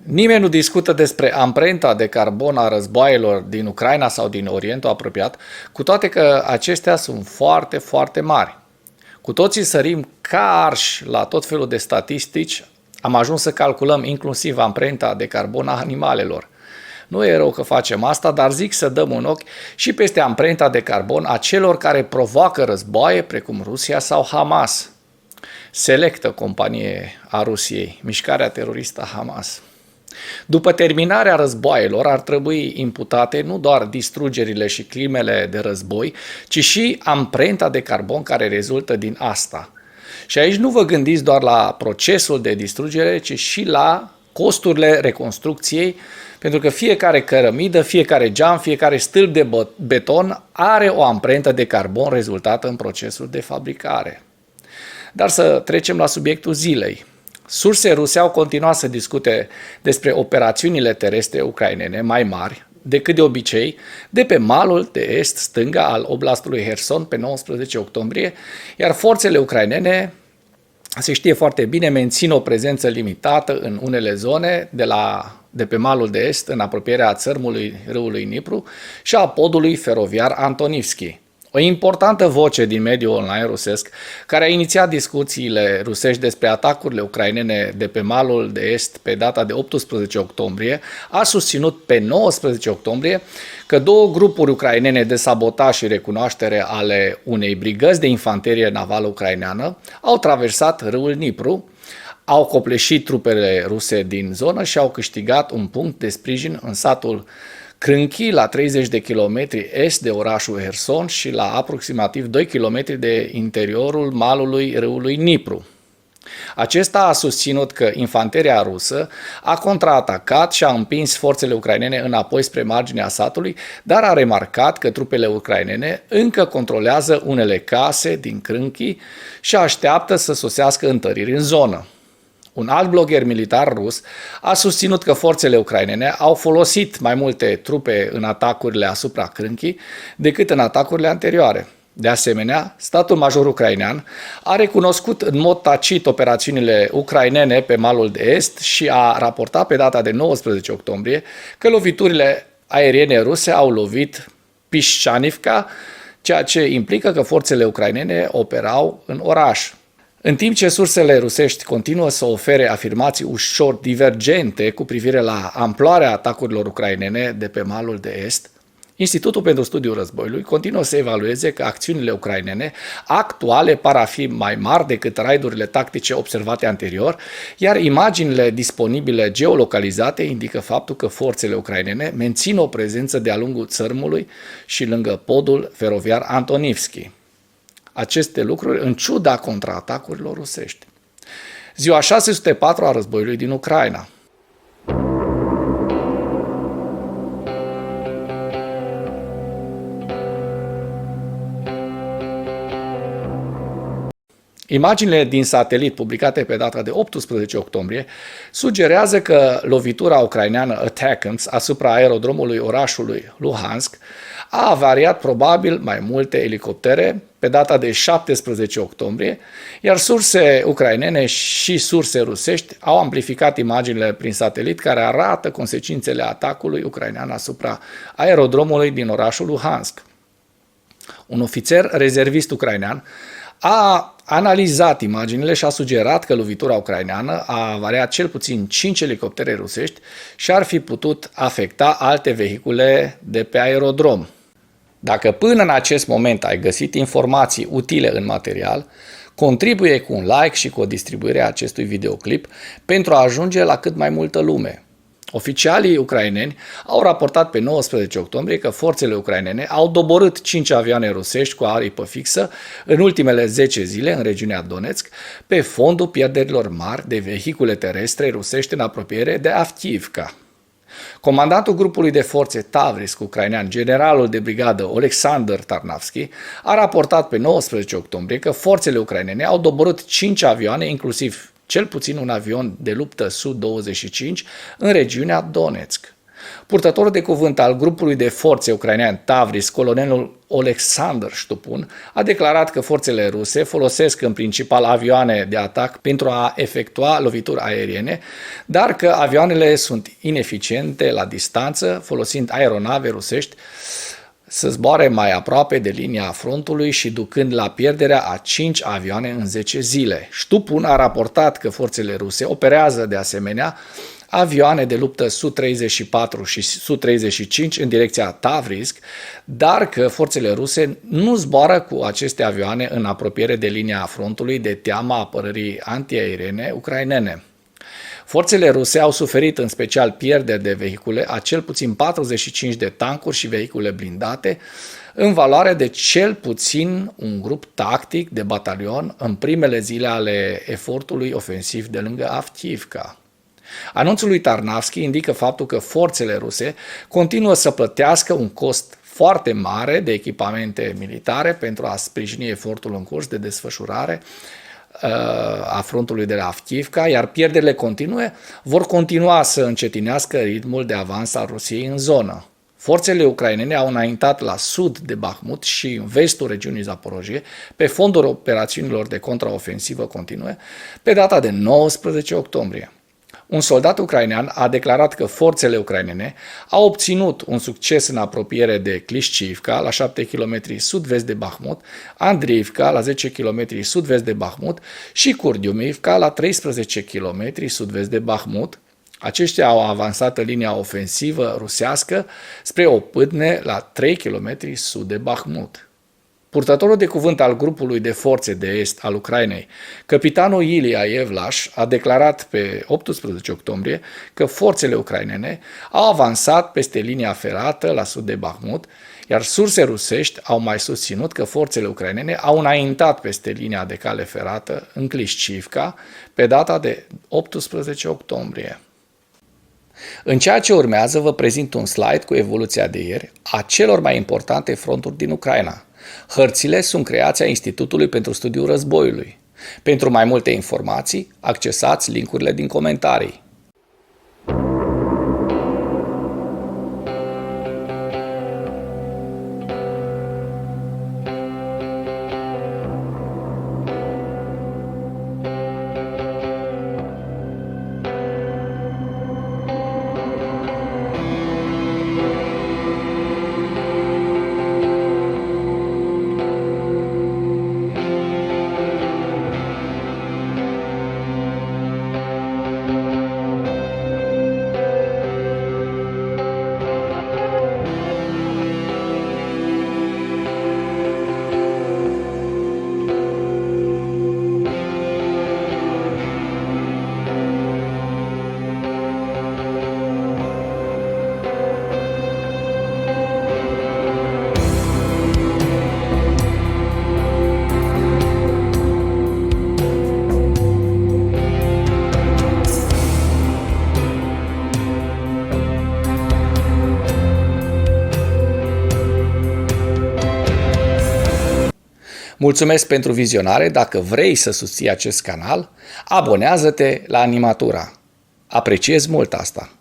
Nimeni nu discută despre amprenta de carbon a războaielor din Ucraina sau din Orientul apropiat, cu toate că acestea sunt foarte, foarte mari. Cu toții sărim ca arși la tot felul de statistici, am ajuns să calculăm inclusiv amprenta de carbon a animalelor. Nu e rău că facem asta, dar zic să dăm un ochi și peste amprenta de carbon a celor care provoacă războaie, precum Rusia sau Hamas. Selectă companie a Rusiei, mișcarea teroristă Hamas. După terminarea războaielor ar trebui imputate nu doar distrugerile și crimele de război, ci și amprenta de carbon care rezultă din asta. Și aici nu vă gândiți doar la procesul de distrugere, ci și la costurile reconstrucției, pentru că fiecare cărămidă, fiecare geam, fiecare stâlp de beton are o amprentă de carbon rezultată în procesul de fabricare. Dar să trecem la subiectul zilei. Surse ruse au continuat să discute despre operațiunile terestre ucrainene mai mari decât de obicei de pe malul de est stânga al oblastului Herson pe 19 octombrie, iar forțele ucrainene, se știe foarte bine, mențin o prezență limitată în unele zone de pe malul de est, în apropierea țărmului râului Dnipru și a podului feroviar Antonivski. O importantă voce din mediul online rusesc, care a inițiat discuțiile rusești despre atacurile ucrainene de pe malul de est pe data de 18 octombrie, a susținut pe 19 octombrie că două grupuri ucrainene de sabotaj și recunoaștere ale unei brigăzi de infanterie navală ucraineană au traversat râul Dnipru, au copleșit trupele ruse din zonă și au câștigat un punct de sprijin în satul Crânchi, la 30 de kilometri est de orașul Herson și la aproximativ 2 km de interiorul malului râului Dnipru. Acesta a susținut că infanteria rusă a contraatacat și a împins forțele ucrainene înapoi spre marginea satului, dar a remarcat că trupele ucrainene încă controlează unele case din Crânchi și așteaptă să sosească întăriri în zonă. Un alt blogger militar rus a susținut că forțele ucrainene au folosit mai multe trupe în atacurile asupra Crânchi decât în atacurile anterioare. De asemenea, statul major ucrainean a recunoscut în mod tacit operațiunile ucrainene pe malul de est și a raportat pe data de 19 octombrie că loviturile aeriene ruse au lovit Pișanivka, ceea ce implică că forțele ucrainene operau în oraș. În timp ce sursele rusești continuă să ofere afirmații ușor divergente cu privire la amploarea atacurilor ucrainene de pe malul de est, Institutul pentru Studiul Războiului continuă să evalueze că acțiunile ucrainene actuale par a fi mai mari decât raidurile tactice observate anterior, iar imaginile disponibile geolocalizate indică faptul că forțele ucrainene mențin o prezență de-a lungul țărmului și lângă podul feroviar Antonivski. Aceste lucruri în ciuda contraatacurilor rusești. Ziua 604 a războiului din Ucraina. Imaginile din satelit publicate pe data de 18 octombrie sugerează că lovitura ucraineană Attackams asupra aerodromului orașului Luhansk a avariat probabil mai multe elicoptere pe data de 17 octombrie, iar surse ucrainene și surse rusești au amplificat imaginile prin satelit care arată consecințele atacului ucrainean asupra aerodromului din orașul Luhansk. Un ofițer rezervist ucrainean a analizat imaginile și a sugerat că lovitura ucraineană a avariat cel puțin 5 elicoptere rusești și ar fi putut afecta alte vehicule de pe aerodrom. Dacă până în acest moment ai găsit informații utile în material, contribuie cu un like și cu o distribuire a acestui videoclip pentru a ajunge la cât mai multă lume. Oficialii ucraineni au raportat pe 19 octombrie că forțele ucrainene au doborât 5 avioane rusești cu aripă fixă în ultimele 10 zile în regiunea Donetsk, pe fondul pierderilor mari de vehicule terestre rusești în apropiere de Avdiivka. Comandantul grupului de forțe Tavrisk ucrainean, generalul de brigadă Oleksandr Tarnavski, a raportat pe 19 octombrie că forțele ucrainene au doborât 5 avioane, inclusiv cel puțin un avion de luptă Su-25, în regiunea Donetsk. Purtătorul de cuvânt al grupului de forțe ucrainean Tavris, colonelul Oleksandr Ștupun, a declarat că forțele ruse folosesc în principal avioane de atac pentru a efectua lovituri aeriene, dar că avioanele sunt ineficiente la distanță, folosind aeronave rusești să zboare mai aproape de linia frontului și ducând la pierderea a 5 avioane în 10 zile. Ștupun a raportat că forțele ruse operează de asemenea avioane de luptă Su-34 și Su-35 în direcția Tavrisk, dar că forțele ruse nu zboară cu aceste avioane în apropiere de linia frontului de teama apărării antiaeriene ucrainene. Forțele ruse au suferit în special pierderi de vehicule a cel puțin 45 de tancuri și vehicule blindate, în valoare de cel puțin un grup tactic de batalion în primele zile ale efortului ofensiv de lângă Avdiivka. Anunțul lui Tarnavski indică faptul că forțele ruse continuă să plătească un cost foarte mare de echipamente militare pentru a sprijini efortul în curs de desfășurare a frontului de la Avdiivka, iar pierderile continue vor continua să încetinească ritmul de avans al Rusiei în zonă. Forțele ucrainene au înaintat la sud de Bahmut și în vestul regiunii Zaporojie, pe fondul operațiunilor de contraofensivă continue, pe data de 19 octombrie. Un soldat ucrainean a declarat că forțele ucrainene au obținut un succes în apropiere de Klishchiivka, la 7 km sud-vest de Bahmut, Andriivka, la 10 km sud-vest de Bahmut și Kurdiumivka, la 13 km sud-vest de Bahmut. Aceștia au avansat în linia ofensivă rusească spre o pâtne la 3 km sud de Bahmut. Purtătorul de cuvânt al grupului de forțe de est al Ucrainei, capitanul Ilia Evlaș, a declarat pe 18 octombrie că forțele ucrainene au avansat peste linia ferată la sud de Bahmut, iar surse rusești au mai susținut că forțele ucrainene au înaintat peste linia de cale ferată în Klishchiivka pe data de 18 octombrie. În ceea ce urmează vă prezint un slide cu evoluția de ieri a celor mai importante fronturi din Ucraina. Hărțile sunt creația Institutului pentru Studiul Războiului. Pentru mai multe informații, accesați linkurile din comentarii. Mulțumesc pentru vizionare. Dacă vrei să susții acest canal, abonează-te la Animatura. Apreciez mult asta.